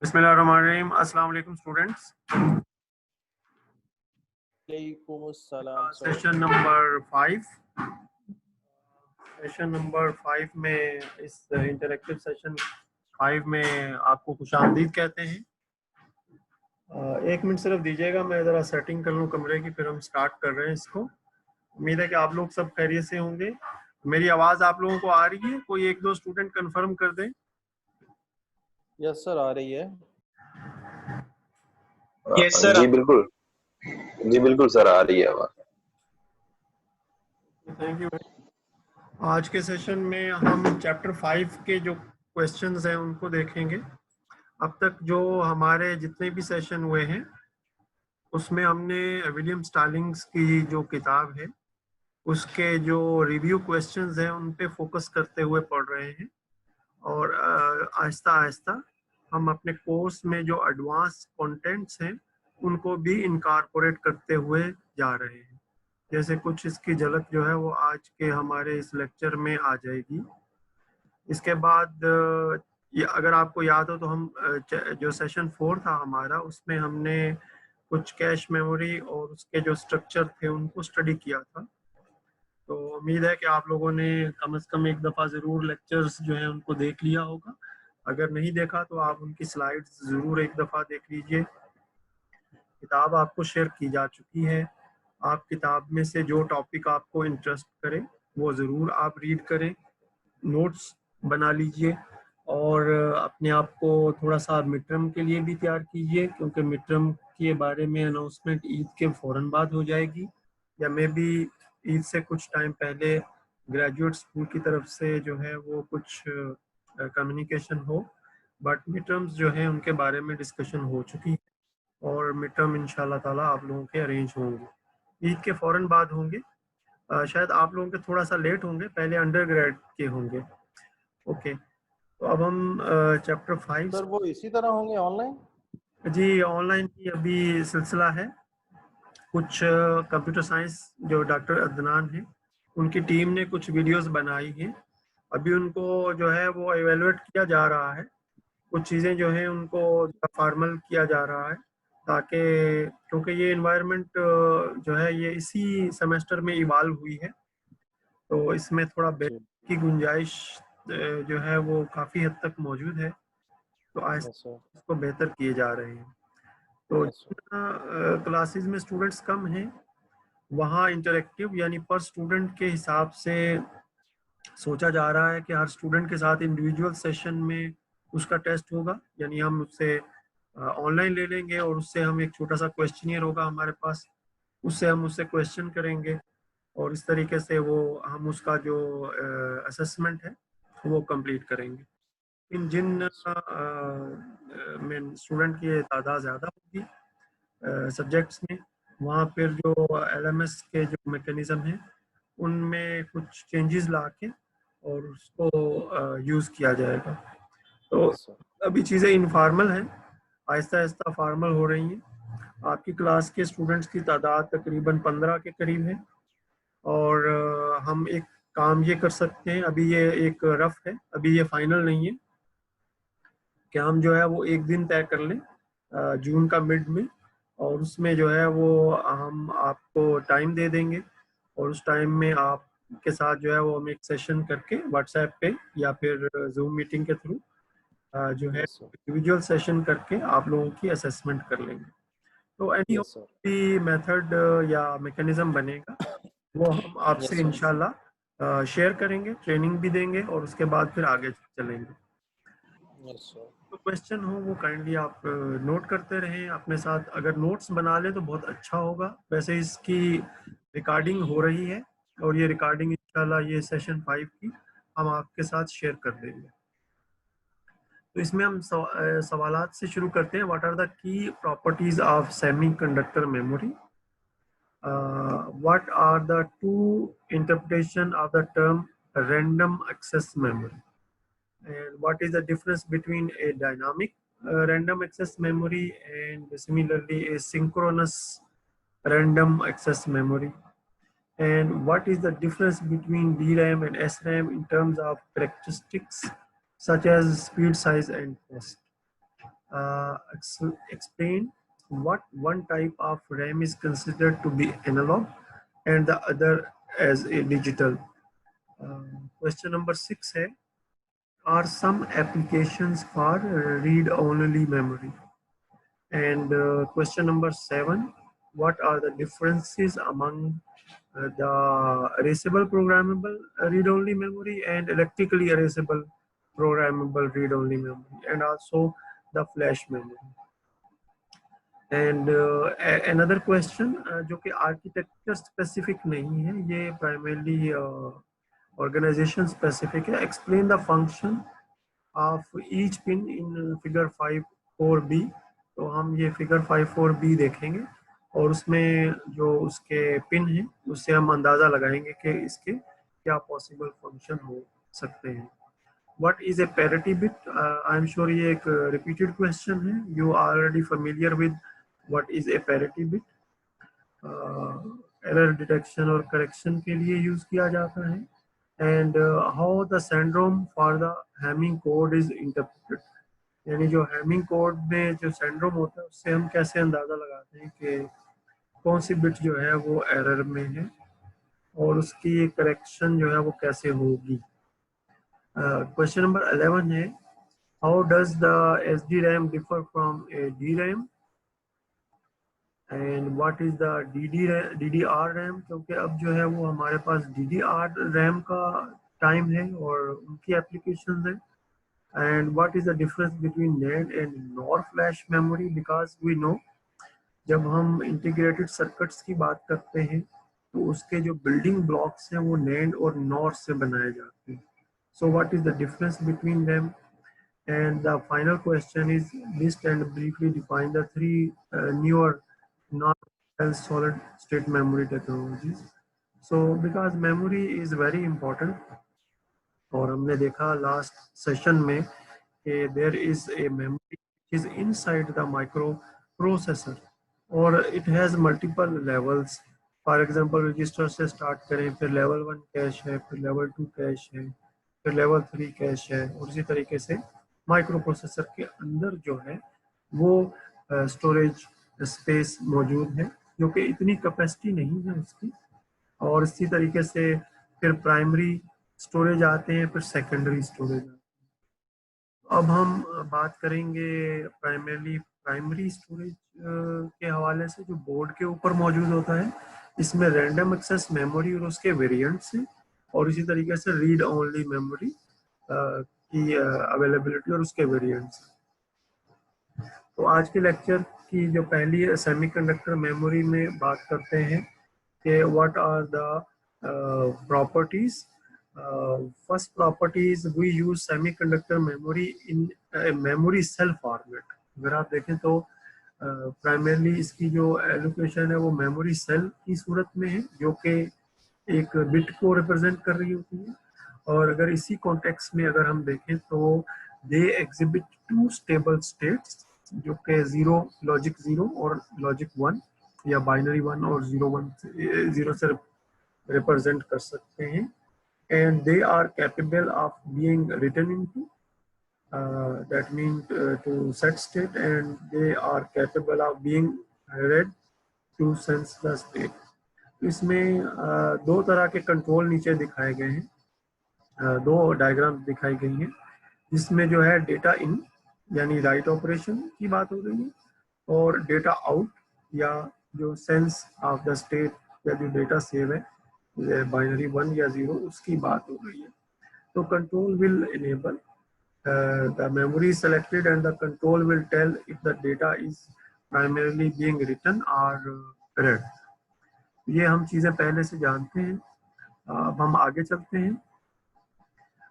बिस्मिल्लाहिर्रहमानिर्रहीम। अस्सलाम वालेकुम स्टूडेंट्स। सेशन नंबर 5 में इस इंटरेक्टिव सेशन 5 में आपको खुशामदीद कहते हैं। एक मिनट सिर्फ दीजिएगा, मैं ज़रा सेटिंग कर लूँ कमरे की, फिर हम स्टार्ट कर रहे हैं इसको। उम्मीद है कि आप लोग सब खैरियत से होंगे। मेरी आवाज़ आप लोगों को आ रही है? कोई एक दो स्टूडेंट कंफर्म कर दें। यस सर, आ रही है। Yes sir. जी बिल्कुल सर, आ रही है आवाज़। Thank you. आज के सेशन में हम चैप्टर 5 के जो क्वेश्चंस हैं उनको देखेंगे। अब तक जो हमारे जितने भी सेशन हुए हैं उसमें हमने विलियम स्टालिंग्स की जो किताब है उसके जो रिव्यू क्वेश्चंस हैं उन पे फोकस करते हुए पढ़ रहे हैं, और आहिस्ता आहिस्ता हम अपने कोर्स में जो एडवांस कंटेंट्स हैं उनको भी इनकॉर्पोरेट करते हुए जा रहे हैं। जैसे कुछ इसकी झलक जो है वो आज के हमारे इस लेक्चर में आ जाएगी। इसके बाद ये अगर आपको याद हो तो हम जो सेशन 4 था हमारा, उसमें हमने कुछ कैश मेमोरी और उसके जो स्ट्रक्चर थे उनको स्टडी किया था। तो उम्मीद है कि आप लोगों ने कम से कम एक दफ़ा ज़रूर लेक्चर्स जो हैं उनको देख लिया होगा। अगर नहीं देखा तो आप उनकी स्लाइड्स ज़रूर एक दफ़ा देख लीजिए। किताब आपको शेयर की जा चुकी है। आप किताब में से जो टॉपिक आपको इंटरेस्ट करे वो ज़रूर आप रीड करें, नोट्स बना लीजिए, और अपने आप को थोड़ा सा मिड टर्म के लिए भी तैयार कीजिए, क्योंकि मिड टर्म के बारे में अनाउंसमेंट ईद के फ़ौरन बाद हो जाएगी, या मे भी ईद से कुछ टाइम पहले ग्रेजुएट स्कूल की तरफ से जो है वो कुछ कम्युनिकेशन हो। बट मिड टर्म्स जो है उनके बारे में डिस्कशन हो चुकी है, और मिड टर्म इंशाल्लाह ताला आप लोगों के अरेंज होंगे, ईद के फ़ौरन बाद होंगे। शायद आप लोगों के थोड़ा सा लेट होंगे, पहले अंडर ग्रेड के होंगे। ओके, तो अब हम चैप्टर 5। सर वो इसी तरह होंगे ऑनलाइन? जी, ऑनलाइन की अभी सिलसिला है। कुछ कंप्यूटर साइंस जो डॉक्टर अदनान है उनकी टीम ने कुछ वीडियोस बनाई हैं, अभी उनको जो है वो एवेलुएट किया जा रहा है। कुछ चीज़ें जो हैं उनको फॉर्मल किया जा रहा है, ताकि क्योंकि ये इन्वायरमेंट जो है ये इसी सेमेस्टर में इवाल्व हुई है, तो इसमें थोड़ा बेहतर की गुंजाइश जो है वो काफ़ी हद तक मौजूद है, तो आज इसको बेहतर किए जा रहे हैं। तो क्लासेस में स्टूडेंट्स कम हैं, वहाँ इंटरेक्टिव यानी पर स्टूडेंट के हिसाब से सोचा जा रहा है कि हर स्टूडेंट के साथ इंडिविजुअल सेशन में उसका टेस्ट होगा, यानी हम उससे ऑनलाइन ले लेंगे और उससे हम एक छोटा सा क्वेश्चनियर होगा हमारे पास, उससे हम उससे क्वेश्चन करेंगे, और इस तरीके से वो हम उसका जो असेसमेंट है वो कंप्लीट करेंगे। इन जिन में स्टूडेंट की तादाद ज़्यादा होगी सब्जेक्ट्स में, वहाँ फिर जो LMS के जो मैकेनिज़्म हैं उनमें कुछ चेंजेस ला के और उसको यूज़ किया जाएगा। तो अभी चीज़ें इनफॉर्मल हैं, आहिस्ता आहिस्ता फॉर्मल हो रही हैं। आपकी क्लास के स्टूडेंट्स की तादाद तकरीबन 15 के करीब है, और हम एक काम ये कर सकते हैं, अभी ये एक रफ है, अभी ये फाइनल नहीं है, कि हम जो है वो एक दिन तय कर लें जून का मिड में, और उसमें जो है वो हम आपको टाइम दे देंगे, और उस टाइम में आपके साथ जो है वो हम एक सेशन करके व्हाट्सएप पे या फिर जूम मीटिंग के थ्रू जो है इंडिविजुअल सेशन करके आप लोगों की असेसमेंट कर लेंगे। तो एनी मेथड या मैकेनिज्म बनेगा वो हम आपसे इंशाल्लाह शेयर करेंगे, ट्रेनिंग भी देंगे, और उसके बाद फिर आगे चलेंगे। तो क्वेश्चन हो वो काइंडली आप नोट करते रहें अपने साथ। अगर नोट्स बना लें तो बहुत अच्छा होगा। वैसे इसकी रिकॉर्डिंग हो रही है, और ये रिकॉर्डिंग इंशाल्लाह ये सेशन 5 की हम आपके साथ शेयर कर देंगे। तो इसमें हम सवालात से शुरू करते हैं। What are the key properties of semiconductor memory? What are the two interpretation of the term random access memory? And what is the difference between a dynamic random access memory and similarly a synchronous random access memory? And what is the difference between DRAM and SRAM in terms of characteristics such as speed, size and cost? explain what one type of RAM is considered to be analog and the other as a digital. Question number 6 है, are some applications for read-only memory? And question number 7, what are the differences among the erasable programmable read-only memory and electrically erasable programmable read-only memory, and also the flash memory? And another question जो कि architecture specific नहीं है, ये primarily organization specific है. Explain the function of each pin in figure 5.4b. तो हम ये figure 5.4b देखेंगे और उसमें जो उसके पिन हैं उससे हम अंदाज़ा लगाएंगे कि इसके क्या पॉसिबल फंक्शन हो सकते हैं. What is a parity bit? I am sure ये एक repeated question है. You are already familiar with what is a parity bit. Error detection और correction के लिए use किया जाता है. And how the syndrome for the Hamming code is interpreted. यानी जो Hamming code में जो syndrome होता है उससे हम कैसे अंदाज़ा लगाते हैं कि कौन सी bit जो है वो error में है और उसकी correction जो है वो कैसे होगी. Question number 11 है, how does the SDRAM differ from a DRAM? And what is the DDR RAM? क्योंकि अब जो है वो हमारे पास DDR RAM का टाइम है और उनकी एप्लीकेशन है. And what is the difference between NAND and NOR flash memory? Because we know जब हम इंटीग्रेटेड सर्किट्स की बात करते हैं तो उसके जो बिल्डिंग ब्लॉक्स हैं वो NAND और NOR से बनाए जाते हैं. So what is the difference between them? And the final question is, list and briefly define the three newer non-solid state memory technologies. So because memory is very important, और हमने देखा last session में कि there is a memory which is inside the microprocessor और it has multiple levels. For example, register से start करें, फिर level 1 cache है, फिर level 2 cache है, फिर level 3 cache है, और इसी तरीके से माइक्रो प्रोसेसर के अंदर जो है वो स्टोरेज स्पेस मौजूद है जो कि इतनी कैपेसिटी नहीं है उसकी. और इसी तरीके से फिर प्राइमरी स्टोरेज आते हैं, फिर सेकेंडरी स्टोरेज आते हैं. अब हम बात करेंगे प्राइमरी स्टोरेज के हवाले से जो बोर्ड के ऊपर मौजूद होता है. इसमें रैंडम एक्सेस मेमोरी और उसके वेरिएंट्स हैं और इसी तरीके से रीड ओनली मेमोरी की अवेलेबिलिटी और उसके वेरिएंट्स. तो आज के लेक्चर की जो पहली सेमीकंडक्टर मेमोरी में बात करते हैं कि what are the properties. First properties, we use semiconductor memory in memory cell format. अगर आप देखें तो प्राइमरली इसकी जो एलोकेशन है वो मेमोरी सेल की सूरत में है जो कि एक बिट को रिप्रेजेंट कर रही होती है. और अगर इसी कॉन्टेक्स्ट में अगर हम देखें तो they exhibit two stable states जो कि लॉजिक 0 और लॉजिक 1 या बाइनरी 1 और 0 से रिप्रेजेंट कर सकते हैं. And they are capable of being written into, that mean to set state, and they are capable of being read to sense the state. इसमें दो तरह के कंट्रोल नीचे दिखाए गए हैं, दो डायग्राम दिखाई गई हैं जिसमें जो है डेटा इन यानी राइट ऑपरेशन की बात हो रही है और डेटा आउट या जो सेंस ऑफ द स्टेट या जो डेटा सेव है बाइनरी 1 या 0 उसकी बात हो रही है. तो control will enable the memory selected and the control will tell if the data is primarily being written और रेड. ये हम चीज़ें पहले से जानते हैं. अब हम आगे चलते हैं.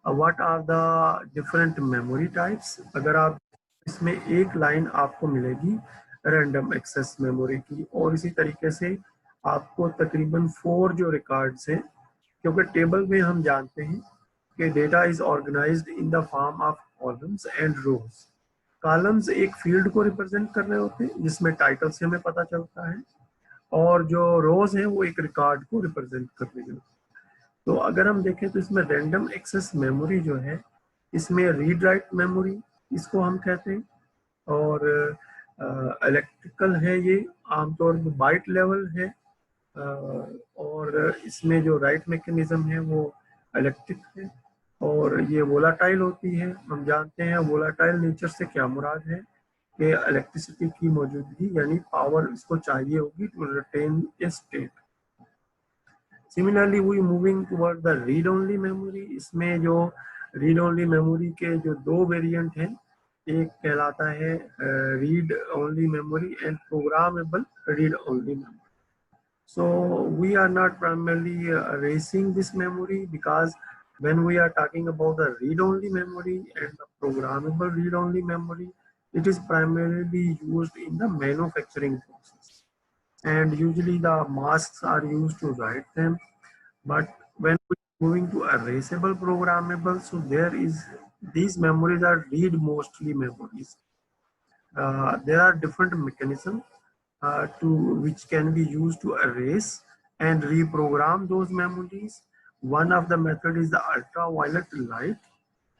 What are the different memory types. अगर आप इसमें एक लाइन आपको मिलेगी रैंडम एक्सेस मेमोरी की और इसी तरीके से आपको तकरीबन 4 जो रिकॉर्ड्स हैं, क्योंकि टेबल में हम जानते हैं कि data is organised in the form of columns and rows. Columns एक फील्ड को रिप्रेजेंट कर रहे होते हैं जिसमें टाइटल से हमें पता चलता है और जो रोज हैं वो एक रिकॉर्ड को रिप्रेजेंट कर रही होती है. तो अगर हम देखें तो इसमें रैंडम एक्सेस मेमोरी जो है इसमें रीड राइट मेमोरी इसको हम कहते हैं और इलेक्ट्रिकल है, ये आमतौर पर बाइट लेवल है, और इसमें जो राइट मैकेनिज्म है वो इलेक्ट्रिक है, और ये वोलाटाइल होती है। हम जानते हैं वोलाटाइल नेचर से क्या मुराद है कि इलेक्ट्रिसिटी की मौजूदगी यानी पावर इसको चाहिए होगी to retain a state. Similarly we moving toward the read only memory. इसमें जो रीड ओनली मेमोरी के जो दो वेरिएंट हैं, एक कहलाता है read only memory and programmable read only memory. So we are not primarily erasing this memory, because when we are talking about the read-only memory and the programmable read-only memory, it is primarily used in the manufacturing process, and usually the masks are used to write them. But when we are moving to erasable programmable, so there is, these memories are read mostly memories. There are different mechanisms to which can be used to erase and reprogram those memories. One of the method is the ultraviolet light,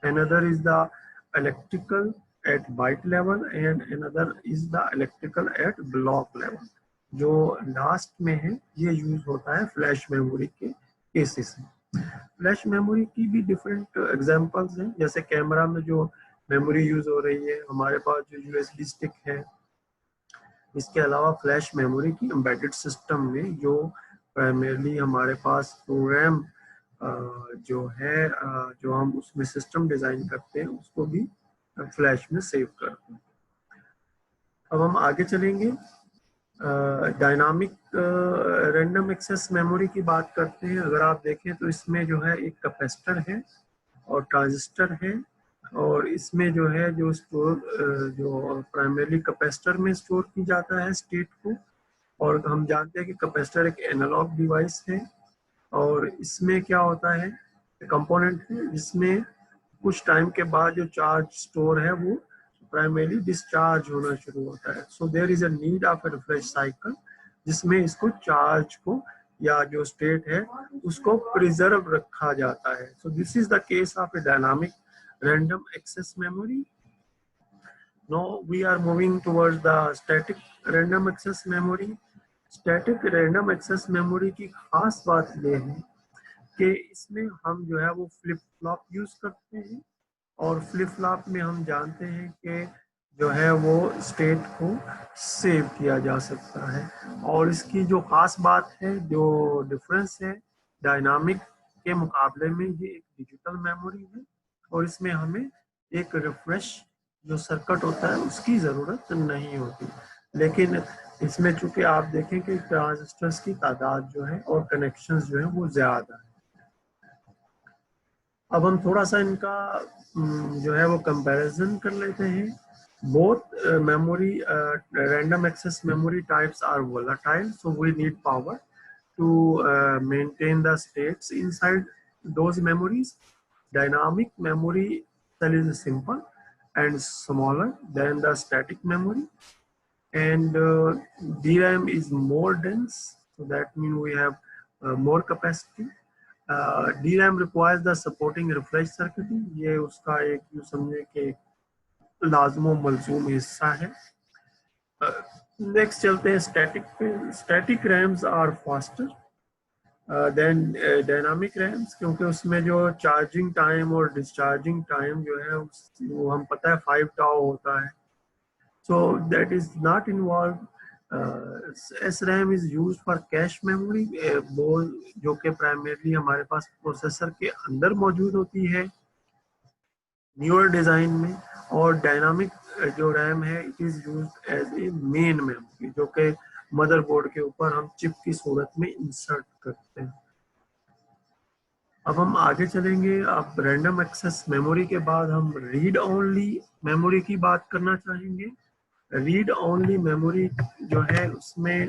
another is the electrical at byte level, and another is the electrical at block level. जो last में है ये use होता है flash memory के cases में। Flash memory की भी डिफरेंट एग्जांपल्स हैं, जैसे कैमरा में जो मेमोरी यूज हो रही है, हमारे पास जो यूएसबी स्टिक है। इसके अलावा फ्लैश मेमोरी की एम्बेडेड सिस्टम में जो प्राइमरली हमारे पास प्रोग्राम जो है जो हम उसमें सिस्टम डिजाइन करते हैं उसको भी फ्लैश में सेव करते हैं। अब हम आगे चलेंगे, डायनामिक रैंडम एक्सेस मेमोरी की बात करते हैं। अगर आप देखें तो इसमें जो है एक कैपेसिटर है और ट्रांजिस्टर है, और इसमें जो है जो स्टोर जो प्राइमरली कैपेसिटर में स्टोर की जाता है स्टेट को, और हम जानते हैं कि कैपेसिटर एक एनालॉग डिवाइस है, और इसमें क्या होता है कंपोनेंट है जिसमें कुछ टाइम के बाद जो चार्ज स्टोर है वो प्राइमरली डिस्चार्ज होना शुरू होता है। So there is a need of a refresh cycle जिसमें इसको चार्ज को या जो स्टेट है उसको प्रिजर्व रखा जाता है। So this is the case of a dynamic random access memory. Now we are moving towards the static random access memory. Static random access memory की खास बात ये है कि इसमें हम जो है वो फ्लिप फ्लॉप यूज करते हैं, और फ्लिप फ्लॉप में हम जानते हैं कि जो है वो स्टेट को सेव किया जा सकता है। और इसकी जो खास बात है, जो डिफरेंस है डायनामिक के मुकाबले में, ये एक डिजिटल मेमोरी है और इसमें हमें एक रिफ्रेश जो सर्किट होता है उसकी ज़रूरत नहीं होती। लेकिन इसमें चूंकि आप देखें कि ट्रांजिस्टर्स की तादाद जो है और कनेक्शंस जो है वो ज़्यादा है। अब हम थोड़ा सा इनका जो है वो कंपैरिजन कर लेते हैं। Both memory random access memory types are volatile, so we need power to maintain the states inside those memories. Dynamic memory cell is simple and smaller than the static memory, and DRAM is more dense, so that means we have more capacity. DRAM requires the supporting refresh circuitry, ये उसका एक जो समझे कि लाजमो मलजूम हिस्सा है। Next चलते हैं स्टैटिक पे। Static RAMs are faster than dynamic RAMs, क्योंकि उसमें जो चार्जिंग टाइम और डिस्चार्जिंग टाइम जो है वो हम पता है 5 टाउ होता है, so that is not involve. SRAM is use for cache memory, वो जो कि प्राइमरली हमारे पास प्रोसेसर के अंदर मौजूद होती है न्यूअर डिजाइन में, और डायनामिक जो रैम है it is used as a main memory जो कि मदरबोर्ड के ऊपर हम चिप की सूरत में इंसर्ट करते हैं। अब हम आगे चलेंगे। अब रैंडम एक्सेस मेमोरी के बाद हम रीड ओनली मेमोरी की बात करना चाहेंगे। रीड ओनली मेमोरी जो है उसमें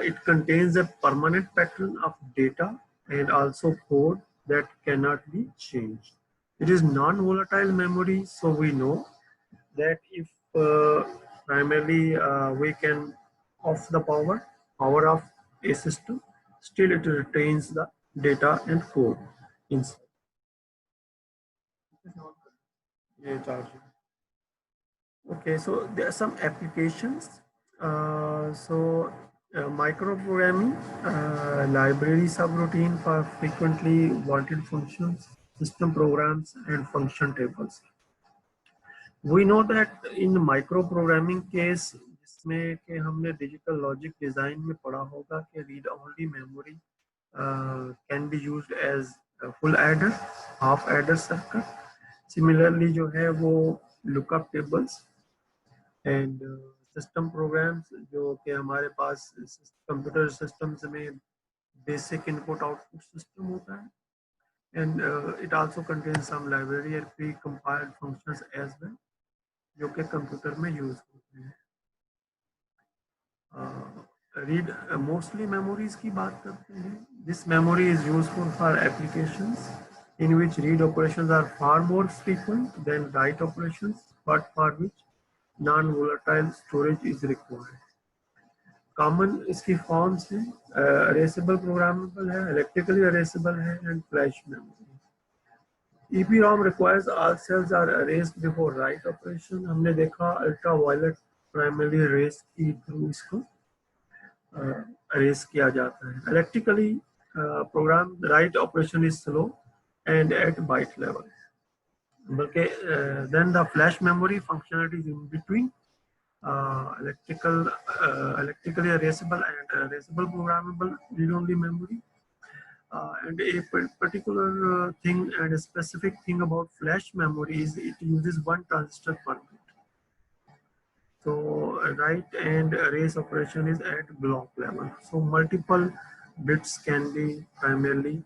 it contains a permanent pattern of data and also code that can not be changed. It is non-volatile memory, so we know that if primarily we can off the power of a system, still it retains the data and code inside. Okay, so there are some applications. Microprogramming, library subroutine for frequently wanted functions, system programs, and function tables. We know that in microprogramming case, जिसमें कि हमने digital logic design में पढ़ा होगा कि read only memory can be used as a full adder, half adder circuit. Similarly जो है वो lookup tables and system programs जो कि हमारे पास computer systems में basic input output system होता है, and it also contains some library and pre-compiled functions as well जो कि कंप्यूटर में यूज होते हैं. रीड मोस्टली मेमोरीज की बात करते हैं. This memory is useful for applications in which read operations are far more frequent than write operations, but for which non-volatile storage is required. Common इसकी फॉर्म्स हैं, erasable programmable है, electrically erasable है, and flash memory. EPROM requires all cells are erased before write operation. हमने देखा ultraviolet primarily erase की through इसको erase किया जाता है. Electrically program write operation is slow and at byte level. बल्कि then the flash memory functionality is in between electrically erasable and erasable programmable read-only memory. And a particular thing and a specific thing about flash memory is it uses one transistor per bit. So write and erase operation is at block level. So multiple bits can be primarily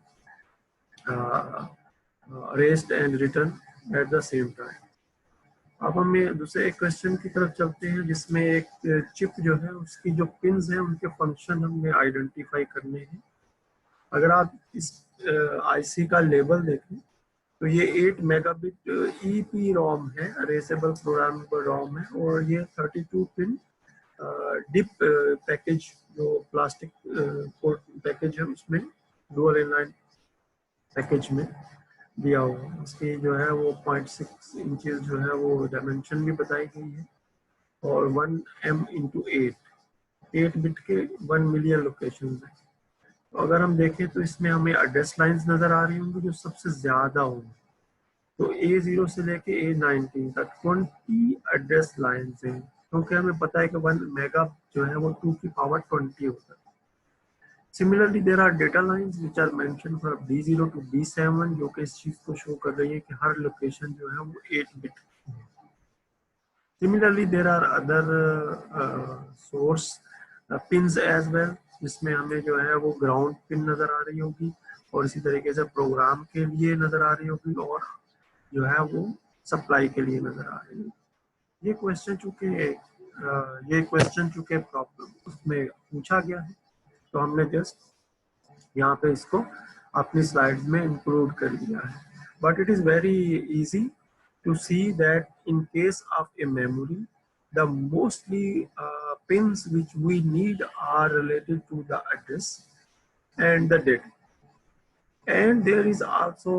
erased and written at the same time. अब हम दूसरे एक question की तरफ चलते हैं जिसमें एक चिप जो है उसकी जो पिन्स हैं उनके फंक्शन हमने आइडेंटिफाई करने हैं. अगर आप इस आईसी का लेबल देखें तो ये 8 मेगाबिट EPROM है, अरेसेबल प्रोग्रामेबल ROM है, और ये 32 पिन डिप पैकेज जो प्लास्टिक पैकेज है उसमें डुअल इनलाइन पैकेज में दिया हुआ है. इसकी जो है वो 0.6 इंचेस जो है वो डायमेंशन भी बताई गई है और 1M×8 बिट के 1 मिलियन लोकेशन है. तो अगर हम देखें तो इसमें हमें एड्रेस लाइंस नजर आ रही होंगी जो सबसे ज्यादा होंगी. तो A0 से लेके A19 तक 20 एड्रेस लाइंस हैं, क्योंकि हमें पता है कि 1 मेगा जो है वो 2 की पावर 20 होता है. Similarly, there are data lines which are mentioned from B0 to B7 जो कि इस चीज को शो कर रही है कि हर लोकेशन जो है वो 8 bit. Similarly, there are other source pins as well जिसमें हमें जो है वो ग्राउंड पिन नजर आ रही होगी और इसी तरीके से प्रोग्राम के लिए नजर आ रही होगी और जो है वो सप्लाई के लिए नजर आ रही है. ये क्वेश्चन चूंकि प्रॉब्लम उसमें पूछा गया है तो हमने जस्ट यहाँ पे इसको अपनी स्लाइड्स में इंक्लूड कर दिया है. But it is very easy to see that in case of a memory the mostly pins which we need are related to the address and the data, and there is also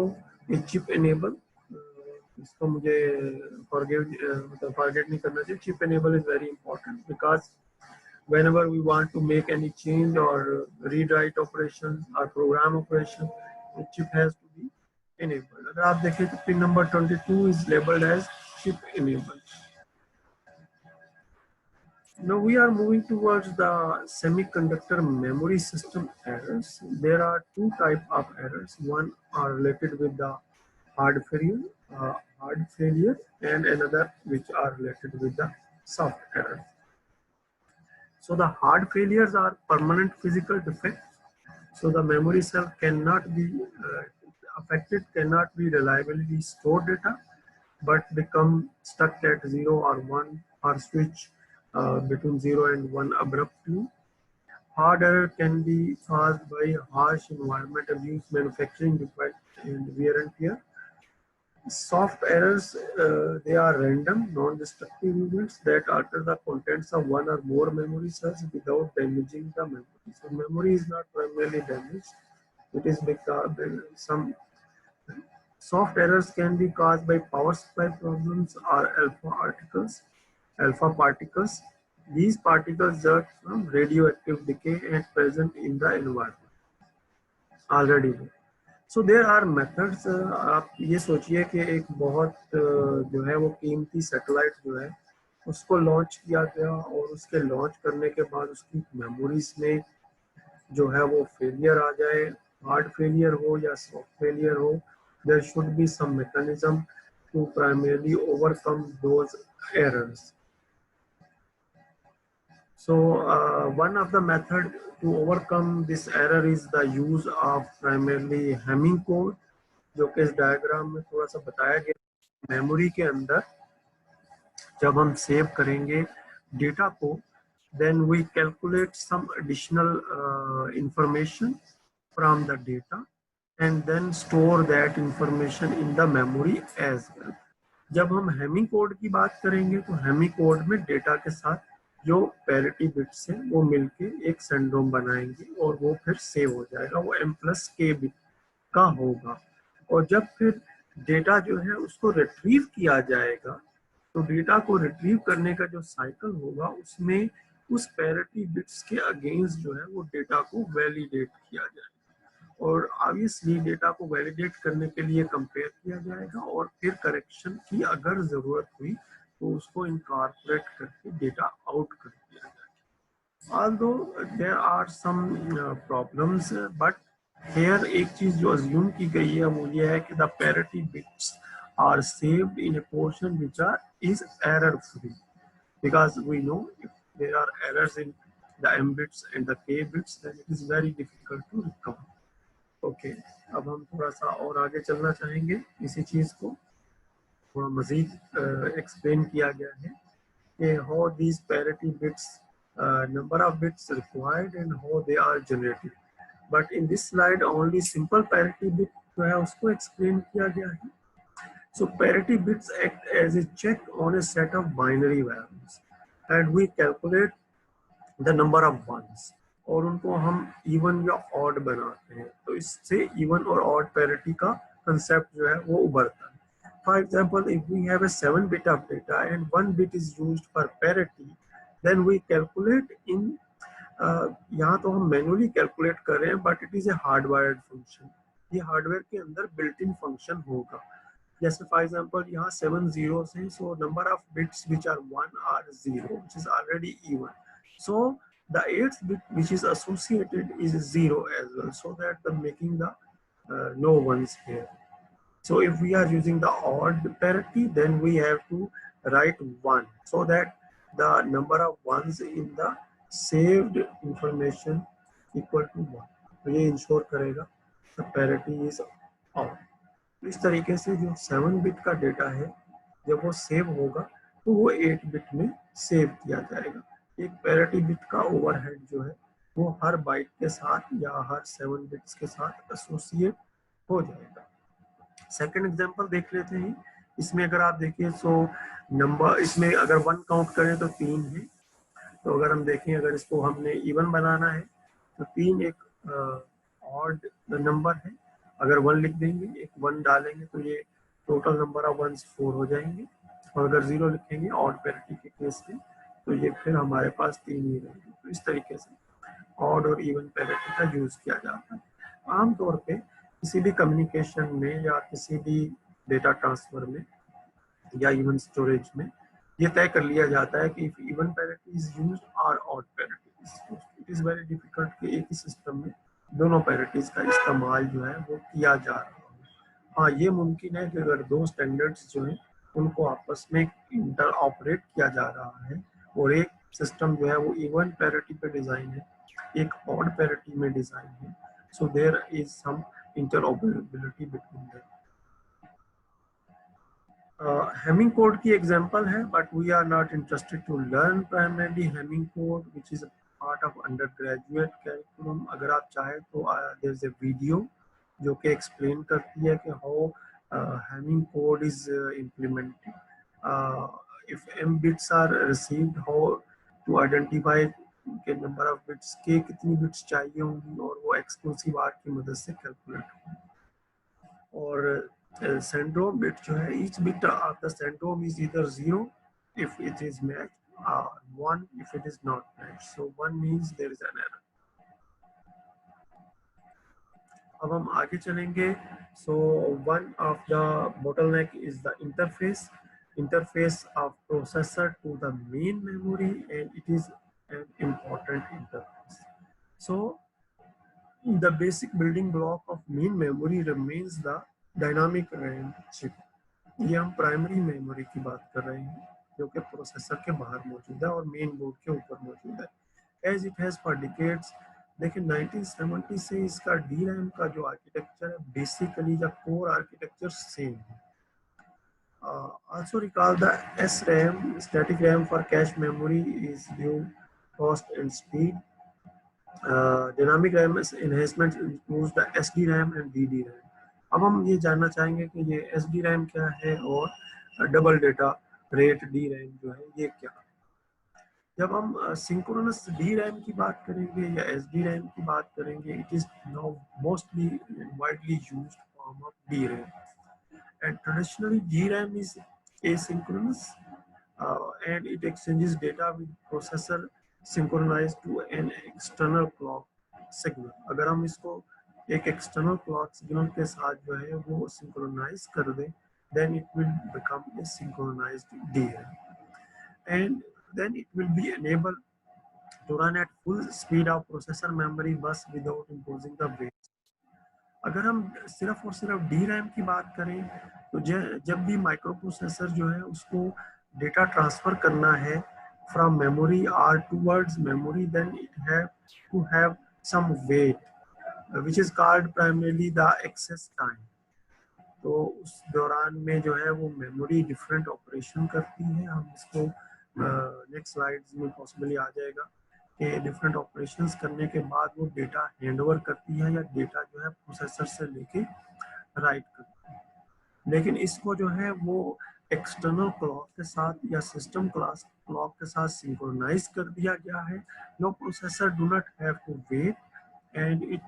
a chip enable. इसको मुझे forget नहीं करना चाहिए. Chip enable is very important because whenever we want to make any change or read-write operation or program operation, the chip has to be enabled. अगर आप देखें तो pin number 22 is labeled as chip enabled. Now we are moving towards the semiconductor memory system errors. There are two types of errors. One are related with the hard failure, and another which are related with the soft error. So the hard failures are permanent physical defects. So the memory cell cannot be affected, cannot be reliably store data, but become stuck at 0 or 1 or switch between 0 and 1 abruptly. Hard error can be caused by harsh environment abuse, manufacturing defect, and wear and tear. Soft errors, they are random, non-destructive events that alter the contents of one or more memory cells without damaging the memory. So memory is not primarily damaged. It is because some soft errors can be caused by power supply problems or alpha articles. alpha particles. These particles are from radioactive decay and present in the environment already. So there are methods. आप ये सोचिए कि एक बहुत जो है वो कीमती सैटेलाइट जो है उसको लॉन्च किया गया और उसके लॉन्च करने के बाद उसकी मेमोरीज में जो है वो फेलियर आ जाए, हार्ड फेलियर हो या सॉफ्ट फेलियर हो, there should be some mechanism to primarily overcome those errors. So one of the method to overcome this error is the use of primarily Hamming code, जो कि इस diagram में थोड़ा सा बताया गया. मेमोरी के अंदर जब हम सेव करेंगे डेटा को, then we calculate some additional information from the data and then store that information in the memory as well. जब हम हेमिंग कोड की बात करेंगे तो हेमिंग कोड में डेटा के साथ जो पैरिटी बिट्स हैं वो मिलके एक सिंड्रोम बनाएंगे और वो फिर सेव हो जाएगा, वो m+k बिट का होगा. और जब फिर डेटा जो है उसको रिट्रीव किया जाएगा तो डेटा को रिट्रीव करने का जो साइकिल होगा उसमें उस पैरिटी बिट्स के अगेंस्ट जो है वो डेटा को वैलिडेट किया जाएगा और ऑब्वियसली डेटा को वैलिडेट करने के लिए कंपेयर किया जाएगा और फिर करेक्शन की अगर जरूरत हुई तो उसको इनकॉर्पोरेट करके डेटा आउट कर दिया जाएगा. Although there are some problems, but here एक चीज जो अज्यूम की गई है वो ये है कि the parity bits are saved in a portion which is error free, because we know if there are errors in the m bits and the k bits then it is very difficult to recover. Okay, अब हम थोड़ा सा और आगे चलना चाहेंगे. इसी चीज को थोड़ा मजीद एक्सप्लेन किया गया है कि how these parity bits, number of bits required and how they are generated. But in this slide only simple parity bit जो है उसको एक्सप्लेन किया गया है. So parity bits act as a check on a set of binary values and we calculate the number of ones और उनको हम even या ऑड बनाते हैं. तो इससे इवन और ऑड पैरिटी का कंसेप्ट जो है वो उभरता है. For example, if we have a 7 bit of data and 1 bit is used for parity, then we calculate in यहाँ तो हम मैनुअली कैलकुलेट कर रहे हैं but it is a hardwired function. ये हार्डवेयर के अंदर बिल्ट इन फंक्शन होगा. जैसे फॉर एग्जांपल यहाँ 7 zeros हैं, so number of bits which are 1 are 0, which is already even. So the 8th bit which is associated is 0 as well, so that the making the no ones here. So if we are using the odd parity, then we have to write 1 so that the number of ones in the saved information equal to 1. तो ये ensure करेगा the parity is odd. इस तरीके से जो 7 bit का data है जब वो सेव होगा तो वो 8 बिट में सेव किया जाएगा. एक पैरिटी बिट का ओवरहेड जो है वो हर बाइट के साथ या हर 7 बिट्स के साथ एसोसिएट हो जाएगा. सेकंड एग्जांपल देख लेते हैं. इसमें अगर आप देखिए तो नंबर, इसमें अगर 1 काउंट करें तो 3 है. तो अगर हम देखें, अगर इसको हमने इवन बनाना है तो 3 एक ऑड नंबर है. अगर 1 लिख देंगे, एक 1 डालेंगे तो ये टोटल नंबर ऑफ वंस 4 हो जाएंगे. और अगर 0 लिखेंगे ऑड पैरिटी के केस में तो ये फिर हमारे पास 3 ही रहेंगे. तो इस तरीके से ऑड और इवन पैरिटी का यूज किया जाता है. आमतौर पे किसी भी कम्युनिकेशन में या किसी भी डेटा ट्रांसफर में या इवन स्टोरेज में ये तय कर लिया जाता है कि if even parity is used or odd parity is used. It is very difficult कि एक ही सिस्टम में दोनों पैरिटीज का इस्तेमाल जो है वो किया जा रहा है. हाँ, ये मुमकिन है कि अगर दो स्टैंडर्ड्स जो हैं उनको आपस में इंटर ऑपरेट किया जा रहा है और एक सिस्टम जो है वो इवन पैरिटी पे डिजाइन है, एक ऑड पैरिटी में डिजाइन है, so there is some interoperability between them. Hamming code की एग्जांपल है, but we are not interested to learn primarily Hamming code which is part of under graduate curriculum. अगर आप चाहें तो देयर इज ए वीडियो जो कि explain करती है कि how Hamming code is implemented. if m bits are received, how to identify के नंबर ऑफ बिट्स के कितनी बिट्स चाहिए होंगी और वो एक्सक्लूसिव आर की मदद से कैलकुलेट होंगी. और सेंड्रोम बिट जो है, each bit of the syndrome is either 0 if it is matched, 1 if it is not matched. So 1 means there is an error. अब हम आगे चलेंगे. So one of the bottleneck is the interface of processor to the main memory, and it is an important interface. So the basic building block of main memory remains the dynamic RAM chip. ये हम primary memory की बात कर रहे हैं जो कि processor के बाहर मौजूद है और मेन बोर्ड के ऊपर मौजूद है. As it has for decades. देखिए 1970 से इसका डी रैम का जो आर्किटेक्चर है basically the core architecture same है. Also recall the SRAM, static RAM for cache memory, is due cost and speed. Dynamic RAM enhancement includes the SDRAM and DDRAM. अब हम ये जानना चाहेंगे कि ये SDRAM क्या है और डबल डेटा रेट DRAM जो है ये क्या. जब हम सिंक्रोनस DRAM की बात करेंगे या SDRAM की बात करेंगे, it is now mostly widely used form of DRAM. And traditionally DRAM is asynchronous, and it exchanges data with processor synchronized to an external clock signal. अगर हम इसको एक external clock signal के साथ जो है वो synchronize कर दें, then it will become a synchronized DRAM, and then it will be enabled to run at full speed of processor memory bus without imposing the weight. अगर हम सिर्फ और सिर्फ डी रैम की बात करें तो जब भी माइक्रो प्रोसेसर जो है उसको डेटा ट्रांसफर करना है फ्रॉम मेमोरी और towards memory, then it have to have some wait which is called primarily the access time. तो उस दौरान में जो है वो मेमोरी डिफरेंट ऑपरेशन करती है. हम इसको नेक्स्ट स्लाइड्स में पॉसिबली आ जाएगा कि डिफरेंट ऑपरेशंस करने के बाद वो डेटा हैंडओवर करती है या डेटा जो है प्रोसेसर से लेके राइट करती है. लेकिन इसको जो है वो एक्सटर्नल क्लॉक के साथ या सिस्टम क्लास क्लॉक के साथ सिंक्रोनाइज कर दिया गया है. No processor do not have to wait, and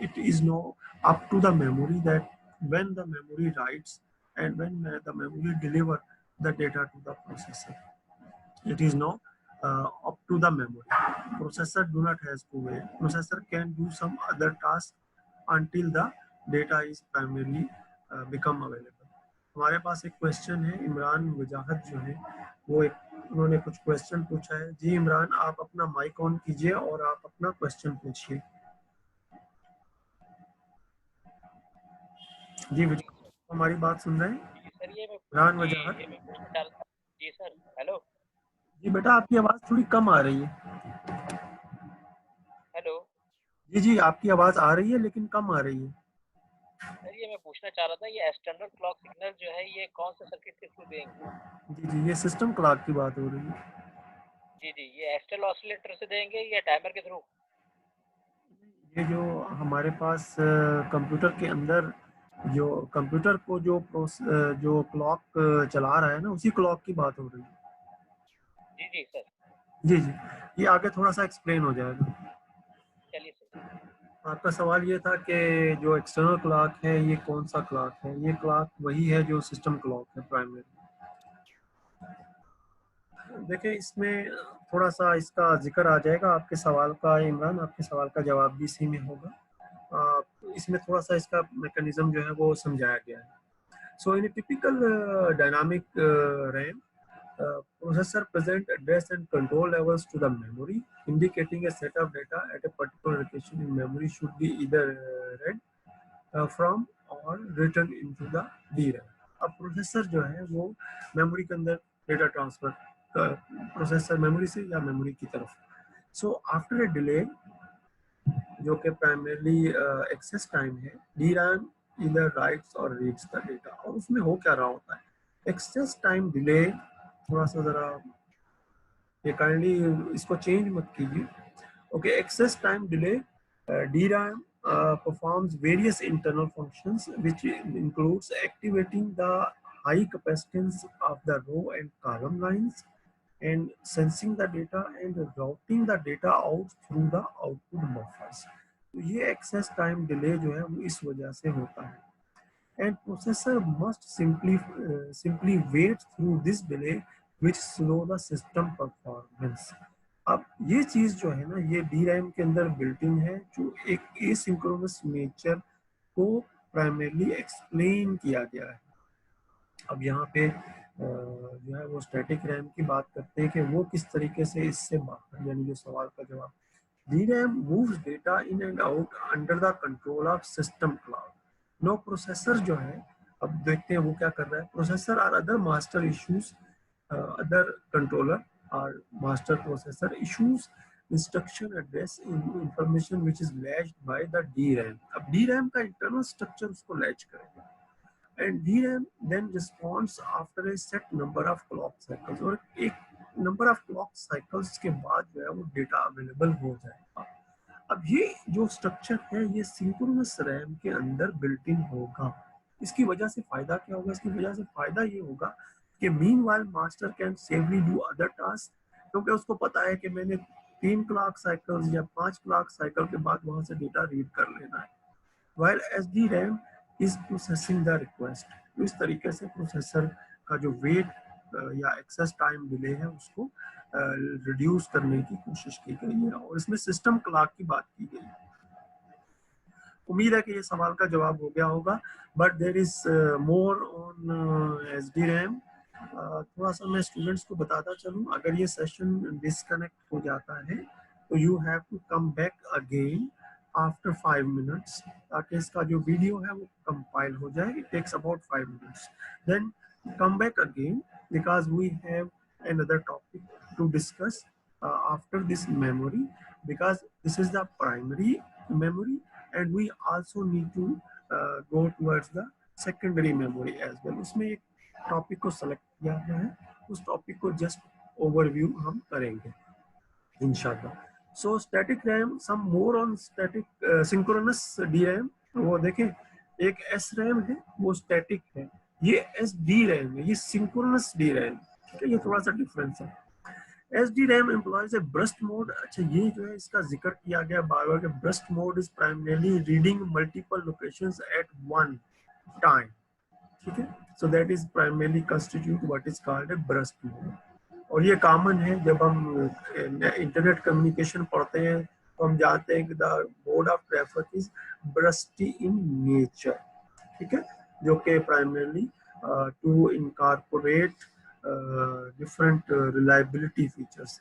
it is no up to the memory that when the memory writes and when the memory deliver the data to the processor, it is no up to the memory. Processor do not has to wait. Processor can do some other task until the data is primarily become available. हमारे पास एक question है. इमरान वजाहत जो है वो उन्होंने कुछ question पूछा है. जी इमरान, आप अपना माइक ऑन कीजिए और आप अपना क्वेश्चन पूछिए. जी हमारी बात सुन रहे हैं? सर ये इमरान वजाहत. जी सर. हेलो. जी बेटा, आपकी आवाज थोड़ी कम आ रही है. हेलो. जी आपकी आवाज आ रही है लेकिन कम आ रही है. सर ये मैं पूछना चाह रहा था, ये एक्सटर्नल क्लॉक सिग्नल जो है ये कौन से सर्किट के थ्रू देंगे? जी ये सिस्टम क्लॉक की बात हो रही है. जी ये एक्सटर्नल ऑसिलेटर से देंगे या टाइमर के थ्रू? ये जो हमारे पास कंप्यूटर के अंदर जो कंप्यूटर को जो क्लॉक चला रहा है ना, उसी क्लॉक की बात हो रही है. जी सर. जी ये आगे थोड़ा सा एक्सप्लेन हो जाएगा. चलिए सर. आपका सवाल ये था कि जो एक्सटर्नल क्लॉक है ये कौन सा क्लॉक है. ये क्लॉक वही है जो सिस्टम क्लॉक है प्राइमरी. देखिए इसमें थोड़ा सा इसका जिक्र आ जाएगा आपके सवाल का. इमरान, आपके सवाल का जवाब भी इसी में होगा. इसमें थोड़ा सा इसका मैकेनिज्म जो है वो समझाया गया है. So in typical dynamic RAM, processor present address and control levels to the memory, indicating a set of data at a particular location in memory should be either read from or written into the DRAM. अब processor जो है वो memory के अंदर data transfer processor memory से या memory की तरफ. सो आफ्टर ए डिले जो कि प्राइमरली एक्सेस टाइम है, DRAM either writes or reads the data. और उसमें हो क्या रहा होता है, एक्सेस टाइम डिले. थोड़ा सा जरा ये काइंडली इसको चेंज मत कीजिए. Okay, access time delay, DRAM performs various internal functions which includes activating the high capacitance of the row and column lines and sensing the data and routing the data out through the output buffers. तो ये access time delay जो है वो इस वजह से होता है. And processor must simply wait through this delay which slow the system performance। अब ये चीज जो है ना, ये DRAM के अंदर बिल्ट इन है, जो एक एसिंक्रोनस नेचर को प्राइमरली एक्सप्लेन किया गया है। अब यहाँ पे जो है वो स्टैटिक रैम की बात करते हैं कि वो किस तरीके से इससे बाहर, यानी जो सवाल का जवाब, DRAM moves data in and out under the control of system clock। No processor जो है, अब देखते हैं वो क्या कर रहा है। Processor or other master issues, other controller or master processor issues instruction address information which is latched by the DRAM। अब DRAM का इंटरनल स्ट्रक्चर उसको लैच करेगा, and DRAM then responds after a set number of clock cycles। और एक number of clock cycles के बाद जो है वो डेटा अवेलेबल हो जाएगा। अब ये जो स्ट्रक्चर है ये सिंक्रोनस रैम के अंदर बिल्ट इन होगा। इसकी वजह से फायदा क्या होगा? इसकी वजह से फायदा ये होगा कि meanwhile master can safely do other task, क्योंकि उसको पता है कि मैंने 3 क्लॉक साइकिल्स या 5 क्लॉक साइकिल के बाद वहां से डेटा रीड कर लेना है। while SDRAM is processing the request। तो इस तरीके से प्रोसेसर का जो वेट या एक्सेस टाइम डिले है उसको रिड्यूस करने की कोशिश की गई है, और इसमें सिस्टम क्लॉक की बात की गई है। उम्मीद है कि ये सवाल का जवाब हो गया होगा, but there is more on SDRAM। थोड़ा सा मैं स्टूडेंट्स को बताता चलूं, अगर ये सेशन डिस्कनेक्ट हो जाता है तो you have to come back again after 5 minutes, ताकि इसका जो वीडियो है वो कंपाइल हो जाए। It takes about 5 minutes, then come back again because we have another topic to discuss after this memory, because this is the primary memory and we also need to go towards the secondary memory as well। उसमें एक topic को select किया गया है, उस topic को just overview हम करेंगे इंशाल्लाह। So static RAM, some more on static synchronous DRAM। वो देखें, एक SRAM है वो स्टैटिक है, ये SDRAM है, ये सिंक्रोनस DRAM। ठीक है, ये थोड़ा सा डिफरेंस है। SDRAM employs a burst mode। अच्छा, ये जो है इसका जिक्र किया गया बार बार कि burst mode is primarily reading multiple locations at one time। ठीक है, so that is primarily constitute what is called a burst mode। और ये कॉमन है, जब हम इंटरनेट कम्युनिकेशन पढ़ते हैं तो हम जानते हैं कि the mode of traffic is bursty in nature. ठीक है, जो कि primarily to incorporate different reliability features,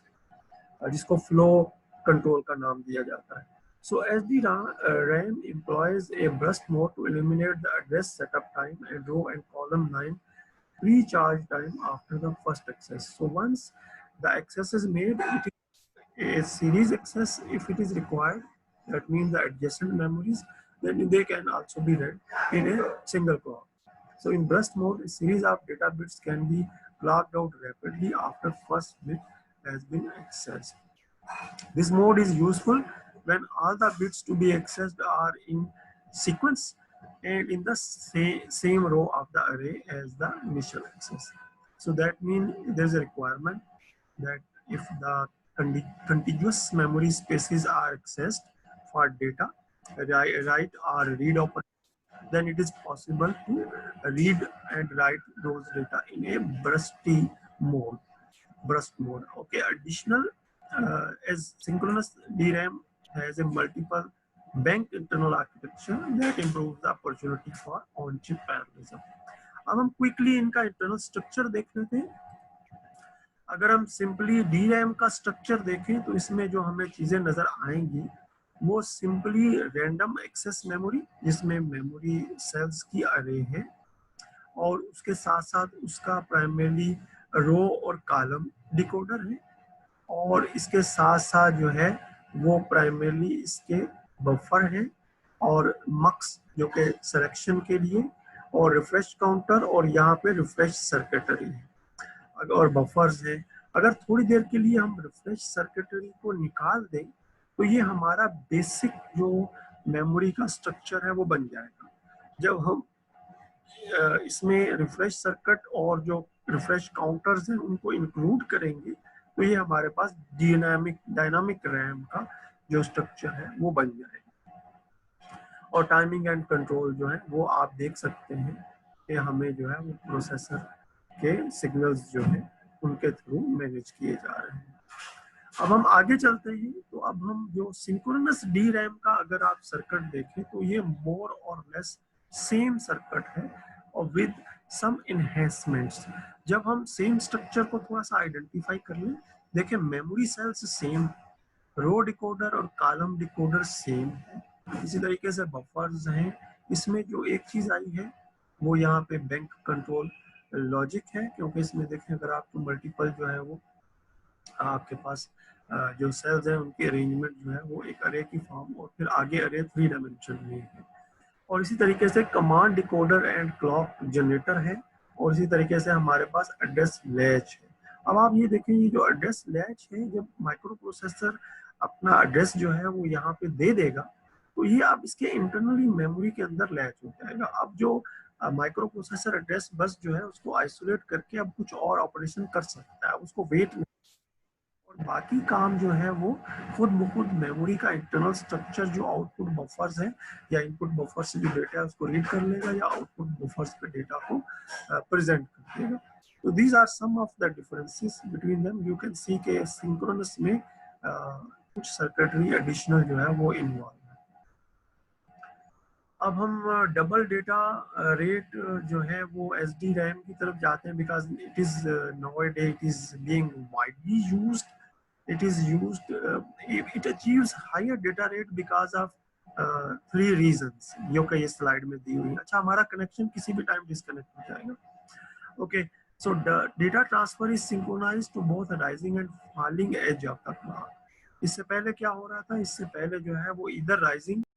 जिसको फ्लो कंट्रोल का नाम दिया जाता है। So SDRAM employs a burst mode to eliminate the address setup time and row and column line pre-charge time after the first access। So once the access is made, it is a series access if it is required, that means the adjacent memories, then they can also be read in a single clock। So in burst mode, a series of data bits can be clocked out rapidly after first bit has been accessed। This mode is useful when all the bits to be accessed are in sequence and in the same row of the array as the initial access। So that means there's a requirement that if the contiguous memory spaces are accessed for data write or read operation, then it is possible to read and write those data in a burst mode। Okay, additional as synchronous DRAM has a multiple bank internal architecture that improves the opportunity for on-chip parallelism। अब हम quickly इनका internal structure देख लेते हैं। अगर हम simply DRAM का structure देखें तो इसमें जो हमें चीजें नजर आएंगी वो सिंपली रैंडम एक्सेस मेमोरी, जिसमें मेमोरी सेल्स की अरे है, और उसके साथ साथ उसका प्राइमरली रो और कॉलम डिकोडर है, और इसके साथ साथ जो है वो प्राइमरली इसके बफर है और मक्स जो कि सिलेक्शन के लिए, और रिफ्रेश काउंटर, और यहाँ पे रिफ्रेश सर्किटरी है और बफर्स है। अगर थोड़ी देर के लिए हम रिफ्रेश सर्किटरी को निकाल दें तो ये हमारा बेसिक जो मेमोरी का स्ट्रक्चर है वो बन जाएगा। जब हम इसमें रिफ्रेश सर्किट और जो रिफ्रेश काउंटर्स हैं उनको इंक्लूड करेंगे तो ये हमारे पास डायनामिक रैम का जो स्ट्रक्चर है वो बन जाएगा। और टाइमिंग एंड कंट्रोल जो है वो आप देख सकते हैं कि हमें जो है वो प्रोसेसर के सिग्नल्स जो है उनके थ्रू मैनेज किए जा रहे हैं। अब हम आगे चलते हैं, तो अब हम जो सिंक्रोनस डी रैम का अगर आप सर्किट देखें तो ये मोर और लेस सेम सर्किट है और विद सम एनहेंसमेंट्स। जब हम सेम स्ट्रक्चर को थोड़ा सा आइडेंटिफाई कर लें, देखें memory cells same, row decoder और कॉलम डिकोडर सेम है, इसी तरीके से बफर्स हैं। इसमें जो एक चीज आई है वो यहाँ पे बैंक कंट्रोल लॉजिक है, क्योंकि इसमें देखें अगर आपको मल्टीपल जो है वो आपके पास जो सेल्स हैं उनकी अरेंजमेंट जो है वो एक अरे की फॉर्म और फिर आगे अरे 3 डायमेंशन में है। और इसी तरीके से command decoder and clock generator है और इसी तरीके से हमारे पास एड्रेस लैच है। अब आप ये देखें, ये जो एड्रेस लैच है, जब माइक्रो प्रोसेसर अपना एड्रेस जो है वो यहाँ पे दे देगा तो ये अब इसके इंटरनली मेमोरी के अंदर लैच हो जाएगा। अब जो माइक्रो प्रोसेसर एड्रेस बस जो है उसको आइसोलेट करके अब कुछ और ऑपरेशन कर सकता है, उसको वेट नहीं, और बाकी काम जो है वो खुद ब खुद मेमोरी का इंटरनल स्ट्रक्चर जो आउटपुट बफर्स है या इनपुट बफर से जो डेटा है उसको रीड कर लेगा या आउटपुट बफर्स पे डेटा को प्रेजेंट कर देगा। तो these are some of the differences between them. You can see के सिंक्रोनस में कुछ सर्किटरी एडिशनल जो है वो इन्वॉल्व है। अब हम डबल डेटा रेट जो है वो एसडी रैम की तरफ जाते हैं, because it is nowadays it is being widely used. It is used, it achieves higher data rate because of 3 reasons जो कि इस स्लाइड में दी हुई है। अच्छा, हमारा कनेक्शन किसी भी टाइम डिस्कनेक्ट हो जाएगा। Okay, so data transfer is synchronised to both rising and falling edge of the clock. इससे पहले क्या हो रहा था, इससे पहले जो है वो इधर राइजिंग